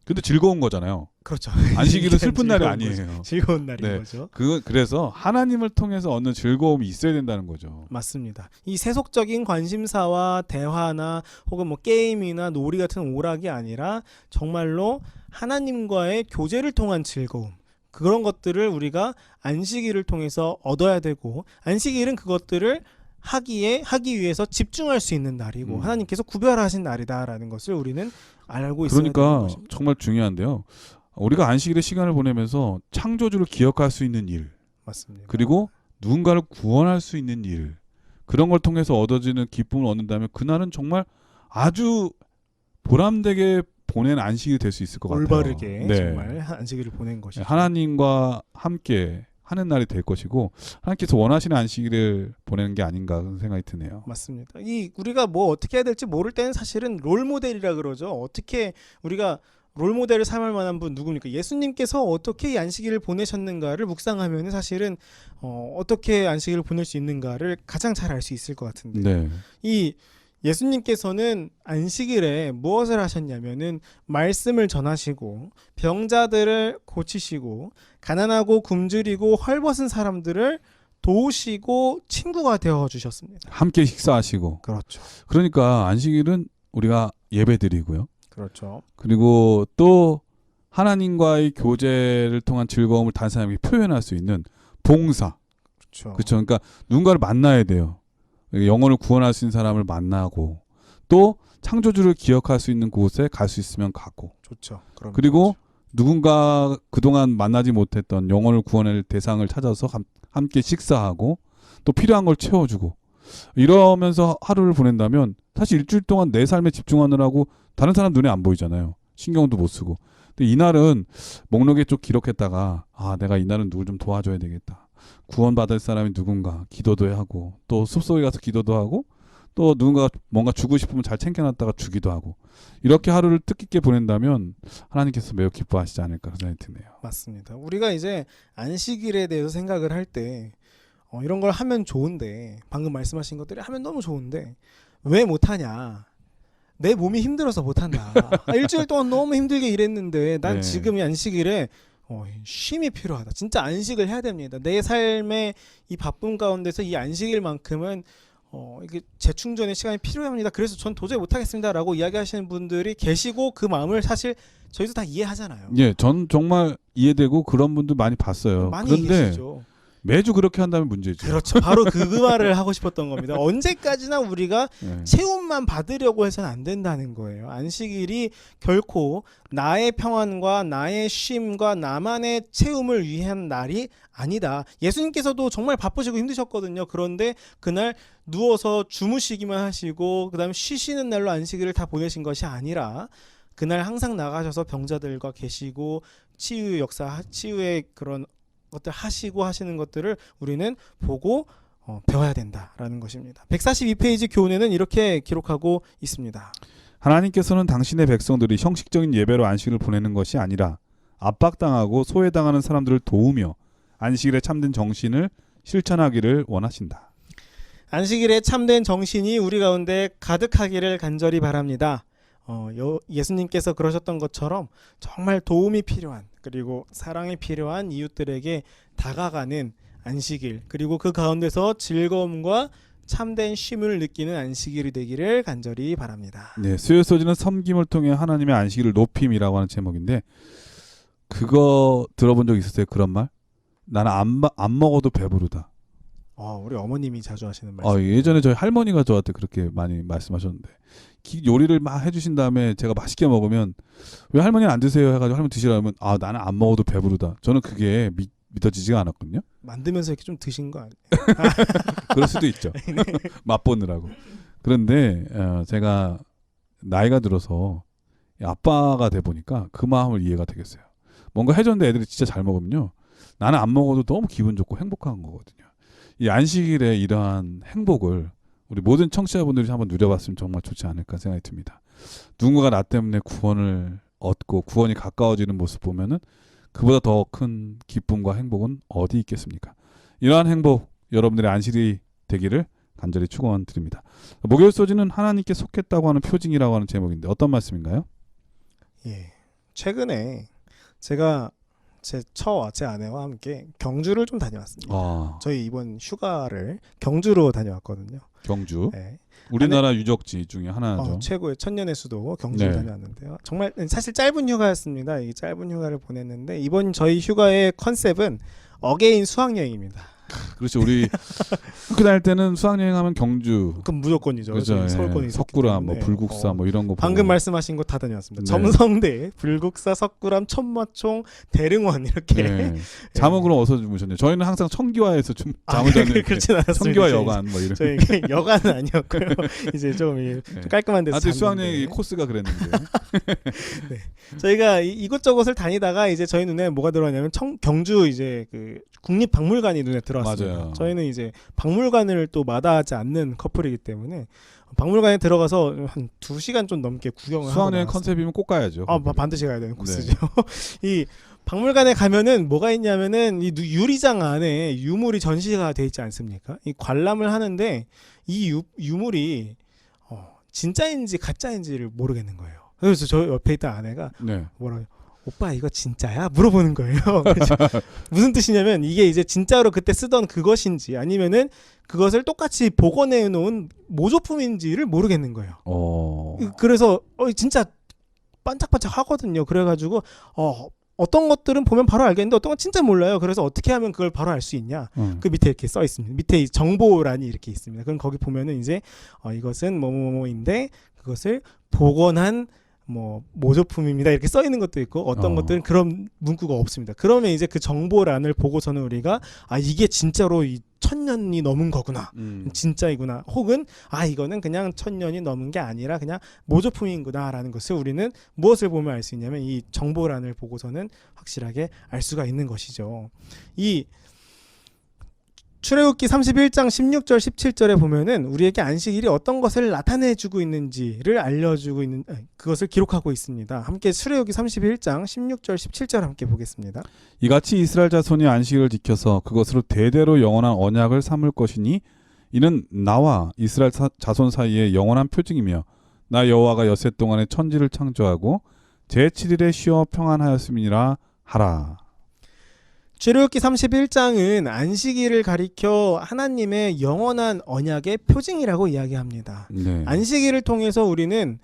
근데 즐거운 거잖아요. 그렇죠. 안식일은 슬픈 날이 즐거운 거죠. 아니에요. 즐거운 날인 네. 거죠. 그래서 하나님을 통해서 얻는 즐거움이 있어야 된다는 거죠. 맞습니다. 이 세속적인 관심사와 대화나 혹은 뭐 게임이나 놀이 같은 오락이 아니라 정말로 하나님과의 교제를 통한 즐거움, 그런 것들을 우리가 안식일을 통해서 얻어야 되고, 안식일은 그것들을 하기 위해서 집중할 수 있는 날이고 하나님께서 구별하신 날이다라는 것을 우리는 알고 있어야 되는 그러니까 것입니다. 정말 중요한데요. 우리가 안식일에 시간을 보내면서 창조주를 기억할 수 있는 일, 맞습니다. 그리고 누군가를 구원할 수 있는 일, 그런 걸 통해서 얻어지는 기쁨을 얻는다면 그날은 정말 아주 보람되게 보낸 안식일이 될 수 있을 것 같아요. 올바르게 네. 정말 안식일을 보낸 것이죠. 하나님과 함께 하는 날이 될 것이고 하나님께서 원하시는 안식일을 보내는 게 아닌가 그런 생각이 드네요. 맞습니다. 이 우리가 뭐 어떻게 해야 될지 모를 때는 사실은 롤 모델이라 그러죠. 어떻게 우리가 롤 모델을 삼을 만한 분 누굽니까? 예수님께서 어떻게 이 안식일을 보내셨는가를 묵상하면 사실은 어떻게 안식일을 보낼 수 있는가를 가장 잘 알 수 있을 것 같은데. 네. 이 예수님께서는 안식일에 무엇을 하셨냐면은 말씀을 전하시고 병자들을 고치시고 가난하고 굶주리고 헐벗은 사람들을 도우시고 친구가 되어 주셨습니다. 함께 식사하시고. 그렇죠. 그러니까 안식일은 우리가 예배드리고요. 그렇죠. 그리고 또 하나님과의 교제를 통한 즐거움을 다른 사람에게 표현할 수 있는 봉사. 그렇죠. 그렇죠. 그러니까 누군가를 만나야 돼요. 영혼을 구원할 수 있는 사람을 만나고 또 창조주를 기억할 수 있는 곳에 갈 수 있으면 가고. 좋죠. 그럼 그리고 누군가 그동안 만나지 못했던 영혼을 구원할 대상을 찾아서 함께 식사하고 또 필요한 걸 채워주고 이러면서 하루를 보낸다면 사실 일주일 동안 내 삶에 집중하느라고 다른 사람 눈에 안 보이잖아요. 신경도 못 쓰고. 근데 이날은 목록에 쭉 기록했다가 내가 이날은 누굴 좀 도와줘야 되겠다. 구원받을 사람이 누군가 기도도 하고 또 숲속에 가서 기도도 하고 또 누군가 뭔가 주고 싶으면 잘 챙겨놨다가 주기도 하고 이렇게 하루를 뜻깊게 보낸다면 하나님께서 매우 기뻐하시지 않을까 생각이 드네요. 맞습니다. 우리가 이제 안식일에 대해서 생각을 할 때 이런 걸 하면 좋은데 방금 말씀하신 것들이 하면 너무 좋은데 왜 못하냐. 내 몸이 힘들어서 못한다. 일주일 동안 너무 힘들게 일했는데 난 네. 지금 이 안식일에 쉼이 필요하다. 진짜 안식을 해야 됩니다. 내 삶의 이 바쁨 가운데서 이 안식일만큼은 이게 재충전의 시간이 필요합니다. 그래서 전 도저히 못하겠습니다라고 이야기하시는 분들이 계시고 그 마음을 사실 저희도 다 이해하잖아요. 예, 전 정말 이해되고 그런 분들 많이 봤어요. 많이 그런데 계시죠. 매주 그렇게 한다면 문제죠. 그렇죠. 바로 그 말을 하고 싶었던 겁니다. 언제까지나 우리가 예. 체험만 받으려고 해서는 안 된다는 거예요. 안식일이 결코 나의 평안과 나의 쉼과 나만의 체험을 위한 날이 아니다. 예수님께서도 정말 바쁘시고 힘드셨거든요. 그런데 그날 누워서 주무시기만 하시고 그다음에 쉬시는 날로 안식일을 다 보내신 것이 아니라 그날 항상 나가셔서 병자들과 계시고 치유 역사, 치유의 그런 것들 하시고 하시는 것들을 우리는 보고 배워야 된다라는 것입니다. 142페이지 교훈에는 이렇게 기록하고 있습니다. 하나님께서는 당신의 백성들이 형식적인 예배로 안식일을 보내는 것이 아니라 압박당하고 소외당하는 사람들을 도우며 안식일의 참된 정신을 실천하기를 원하신다. 안식일의 참된 정신이 우리 가운데 가득하기를 간절히 바랍니다. 예수님께서 그러셨던 것처럼 정말 도움이 필요한 그리고 사랑이 필요한 이웃들에게 다가가는 안식일, 그리고 그 가운데서 즐거움과 참된 쉼을 느끼는 안식일이 되기를 간절히 바랍니다. 네, 수요 소지는 섬김을 통해 하나님의 안식일을 높임이라고 하는 제목인데 그거 들어본 적 있으세요? 그런 말? 나는 안 먹어도 배부르다. 우리 어머님이 자주 하시는 말씀. 예전에 저희 할머니가 저한테 그렇게 많이 말씀하셨는데 요리를 막 해주신 다음에 제가 맛있게 먹으면 왜 할머니는 안 드세요? 해가지고 할머니 드시라면 나는 안 먹어도 배부르다. 저는 그게 믿어지지가 않았거든요. 만들면서 이렇게 좀 드신 거 아니에요? 그럴 수도 있죠. 맛보느라고. 그런데 제가 나이가 들어서 아빠가 돼 보니까 그 마음을 이해가 되겠어요. 뭔가 해줬는데 애들이 진짜 잘 먹으면요. 나는 안 먹어도 너무 기분 좋고 행복한 거거든요. 이 안식일에 이러한 행복을 우리 모든 청취자분들이 한번 누려봤으면 정말 좋지 않을까 생각이 듭니다. 누군가가 나 때문에 구원을 얻고 구원이 가까워지는 모습 보면은 그보다 더 큰 기쁨과 행복은 어디 있겠습니까? 이러한 행복 여러분들의 안식이 되기를 간절히 축원드립니다. 목요일 소지는 하나님께 속했다고 하는 표징이라고 하는 제목인데 어떤 말씀인가요? 예. 최근에 제가 제 아내와 함께 경주를 좀 다녀왔습니다. 저희 이번 휴가를 경주로 다녀왔거든요. 경주. 네. 우리나라 유적지 중에 하나죠. 최고의 천년의 수도 경주를 다녀왔는데요. 정말 사실 짧은 휴가였습니다. 이 짧은 휴가를 보냈는데 이번 저희 휴가의 컨셉은 어게인 수학여행입니다. 그렇죠. 우리 학교 다닐 때는 수학여행하면 경주. 그럼 무조건이죠. 그렇죠. 서울권이 석굴암, 뭐 불국사, 뭐 이런 거. 방금 보고. 말씀하신 거 다 다녀왔습니다. 네. 점성대, 불국사, 석굴암, 천마총, 대릉원 이렇게. 네. 잠은 그럼 어디서 주무셨나요? 저희는 항상 청기화에서 잠을 잤는데. 그렇진 않았습니다. 청기화 여관 뭐 이런. 저희 여관은 아니었고요. 이제 좀 깔끔한 데서 아직 잤는데. 수학여행 코스가 그랬는데. 네. 저희가 이곳저곳을 다니다가 이제 저희 눈에 뭐가 들어왔냐면 경주 이제 그 국립박물관이 눈에 들어왔습니다. 맞아요. 저희는 이제 박물관을 또 마다하지 않는 커플이기 때문에 박물관에 들어가서 한 2시간 좀 넘게 구경을 하고 수학여행 나왔어요. 컨셉이면 꼭 가야죠. 반드시 가야 되는 코스죠. 이 박물관에 가면은 뭐가 있냐면은 이 유리장 안에 유물이 전시가 돼 있지 않습니까? 이 관람을 하는데 이 유물이 진짜인지 가짜인지를 모르겠는 거예요. 그래서 저 옆에 있던 아내가 뭐라고 오빠 이거 진짜야? 물어보는 거예요. 무슨 뜻이냐면 이게 이제 진짜로 그때 쓰던 그것인지 아니면은 그것을 똑같이 복원해 놓은 모조품인지를 모르겠는 거예요. 그래서 진짜 반짝반짝 하거든요. 그래가지고 어떤 것들은 보면 바로 알겠는데 어떤 건 진짜 몰라요. 그래서 어떻게 하면 그걸 바로 알 수 있냐? 그 밑에 이렇게 써 있습니다. 밑에 이 정보란이 이렇게 있습니다. 그럼 거기 보면은 이제 이것은 뭐뭐뭐인데 그것을 복원한 뭐 모조품입니다 이렇게 써 있는 것도 있고 어떤 것들은 그런 문구가 없습니다. 그러면 이제 그 정보란을 보고서는 우리가 이게 진짜로 이 1000년이 넘은 거구나, 진짜이구나, 혹은 이거는 그냥 1000년이 넘은 게 아니라 그냥 모조품이구나라는 것을 우리는 무엇을 보면 알 수 있냐면 이 정보란을 보고서는 확실하게 알 수가 있는 것이죠. 이 출애굽기 31장 16절 17절에 보면은 우리에게 안식일이 어떤 것을 나타내주고 있는지를 알려주고 있는 그것을 기록하고 있습니다. 함께 출애굽기 31장 16절 17절 함께 보겠습니다. 이같이 이스라엘 자손이 안식일을 지켜서 그것으로 대대로 영원한 언약을 삼을 것이니 이는 나와 이스라엘 자손 사이에 영원한 표징이며 나 여호와가 엿새 동안에 천지를 창조하고 제7일에 쉬어 평안하였음이니라 하라. 출애굽기 31장은 안식일을 가리켜 하나님의 영원한 언약의 표징이라고 이야기합니다. 안식일을 통해서 우리는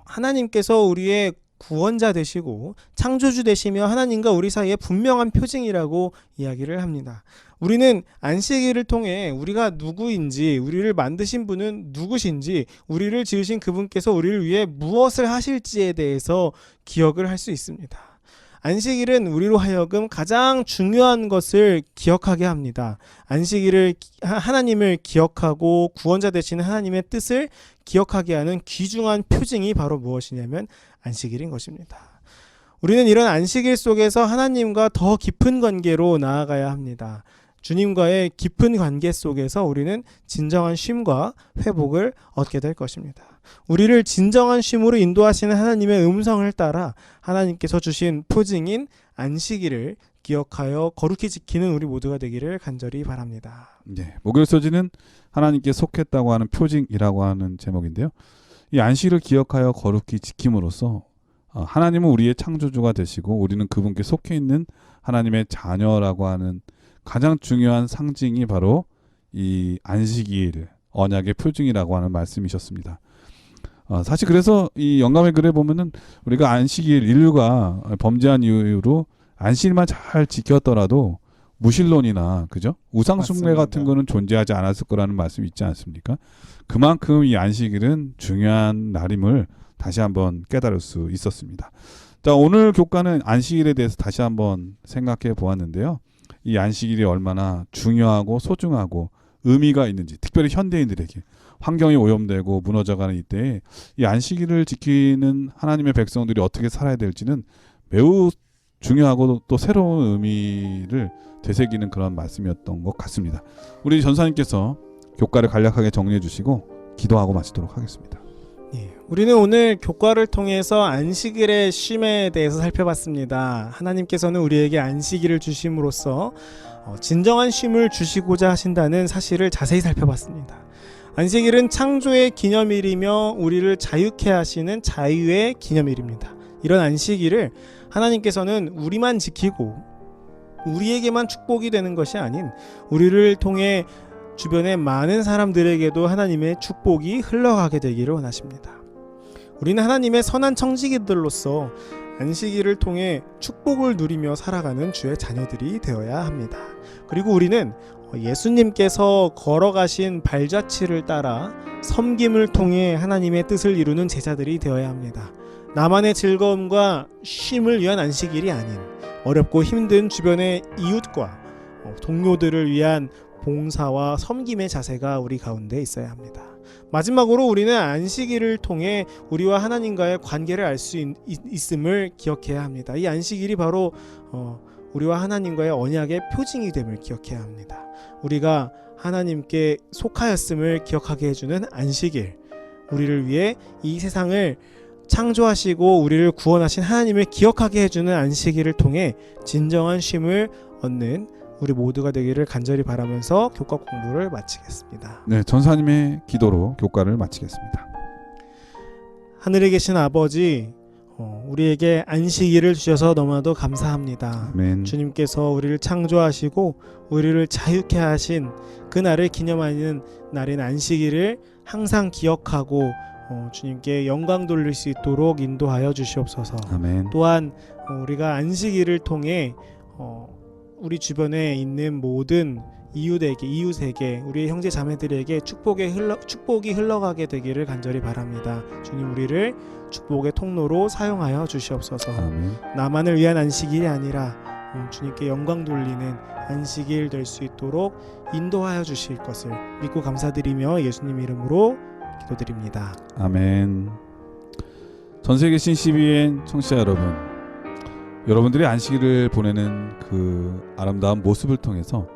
하나님께서 우리의 구원자 되시고 창조주 되시며 하나님과 우리 사이에 분명한 표징이라고 이야기를 합니다. 우리는 안식일을 통해 우리가 누구인지, 우리를 만드신 분은 누구신지, 우리를 지으신 그분께서 우리를 위해 무엇을 하실지에 대해서 기억을 할 수 있습니다. 안식일은 우리로 하여금 가장 중요한 것을 기억하게 합니다. 안식일을 하나님을 기억하고 구원자 되시는 하나님의 뜻을 기억하게 하는 귀중한 표징이 바로 무엇이냐면 안식일인 것입니다. 우리는 이런 안식일 속에서 하나님과 더 깊은 관계로 나아가야 합니다. 주님과의 깊은 관계 속에서 우리는 진정한 쉼과 회복을 얻게 될 것입니다. 우리를 진정한 쉼으로 인도하시는 하나님의 음성을 따라 하나님께서 주신 표징인 안식일을 기억하여 거룩히 지키는 우리 모두가 되기를 간절히 바랍니다. 목요일 소지는 하나님께 속했다고 하는 표징이라고 하는 제목인데요. 이 안식일을 기억하여 거룩히 지킴으로써 하나님은 우리의 창조주가 되시고 우리는 그분께 속해 있는 하나님의 자녀라고 하는 가장 중요한 상징이 바로 이 안식일 언약의 표징이라고 하는 말씀이셨습니다. 사실 그래서 이 영감의 글에 보면은 우리가 안식일 인류가 범죄한 이유로 안식일만 잘 지켰더라도 무신론이나 그죠? 우상 숭배 같은 거는 존재하지 않았을 거라는 말씀이 있지 않습니까? 그만큼 이 안식일은 중요한 날임을 다시 한번 깨달을 수 있었습니다. 자, 오늘 교과는 안식일에 대해서 다시 한번 생각해 보았는데요. 이 안식일이 얼마나 중요하고 소중하고 의미가 있는지, 특별히 현대인들에게 환경이 오염되고 무너져가는 이때에 이 안식일을 지키는 하나님의 백성들이 어떻게 살아야 될지는 매우 중요하고 또 새로운 의미를 되새기는 그런 말씀이었던 것 같습니다. 우리 전사님께서 교과를 간략하게 정리해 주시고 기도하고 마치도록 하겠습니다. 예, 우리는 오늘 교과를 통해서 안식일의 쉼에 대해서 살펴봤습니다. 하나님께서는 우리에게 안식일을 주심으로써 진정한 쉼을 주시고자 하신다는 사실을 자세히 살펴봤습니다. 안식일은 창조의 기념일이며 우리를 자유케 하시는 자유의 기념일입니다. 이런 안식일을 하나님께서는 우리만 지키고 우리에게만 축복이 되는 것이 아닌 우리를 통해 주변의 많은 사람들에게도 하나님의 축복이 흘러가게 되기를 원하십니다. 우리는 하나님의 선한 청지기들로서 안식일을 통해 축복을 누리며 살아가는 주의 자녀들이 되어야 합니다. 그리고 우리는 예수님께서 걸어가신 발자취를 따라 섬김을 통해 하나님의 뜻을 이루는 제자들이 되어야 합니다. 나만의 즐거움과 쉼을 위한 안식일이 아닌 어렵고 힘든 주변의 이웃과 동료들을 위한 봉사와 섬김의 자세가 우리 가운데 있어야 합니다. 마지막으로 우리는 안식일을 통해 우리와 하나님과의 관계를 알 수 있음을 기억해야 합니다. 이 안식일이 바로 우리와 하나님과의 언약의 표징이 됨을 기억해야 합니다. 우리가 하나님께 속하였음을 기억하게 해주는 안식일, 우리를 위해 이 세상을 창조하시고 우리를 구원하신 하나님을 기억하게 해주는 안식일을 통해 진정한 쉼을 얻는 우리 모두가 되기를 간절히 바라면서 교과 공부를 마치겠습니다. 네, 전사님의 기도로 교과를 마치겠습니다. 하늘에 계신 아버지, 우리에게 안식일을 주셔서 너무나도 감사합니다. 아멘. 주님께서 우리를 창조하시고 우리를 자유케 하신 그날을 기념하는 날인 안식일을 항상 기억하고 주님께 영광 돌릴 수 있도록 인도하여 주시옵소서. 아멘. 또한 우리가 안식일을 통해 우리 주변에 있는 모든 이웃에게 우리의 형제 자매들에게 축복이 흘러가게 되기를 간절히 바랍니다. 주님, 우리를 축복의 통로로 사용하여 주시옵소서. 아멘. 나만을 위한 안식일이 아니라 주님께 영광 돌리는 안식일 될 수 있도록 인도하여 주실 것을 믿고 감사드리며 예수님 이름으로 기도드립니다. 아멘. 전세계 계신 CBN 청취자 여러분, 여러분들이 안식일을 보내는 그 아름다운 모습을 통해서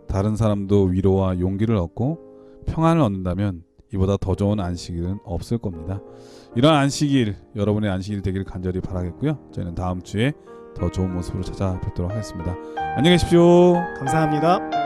다른 사람도 위로와 용기를 얻고 평안을 얻는다면 이보다 더 좋은 안식일은 없을 겁니다. 이런 안식일, 여러분의 안식일 되기를 간절히 바라겠고요. 저희는 다음 주에 더 좋은 모습으로 찾아뵙도록 하겠습니다. 안녕히 계십시오. 감사합니다.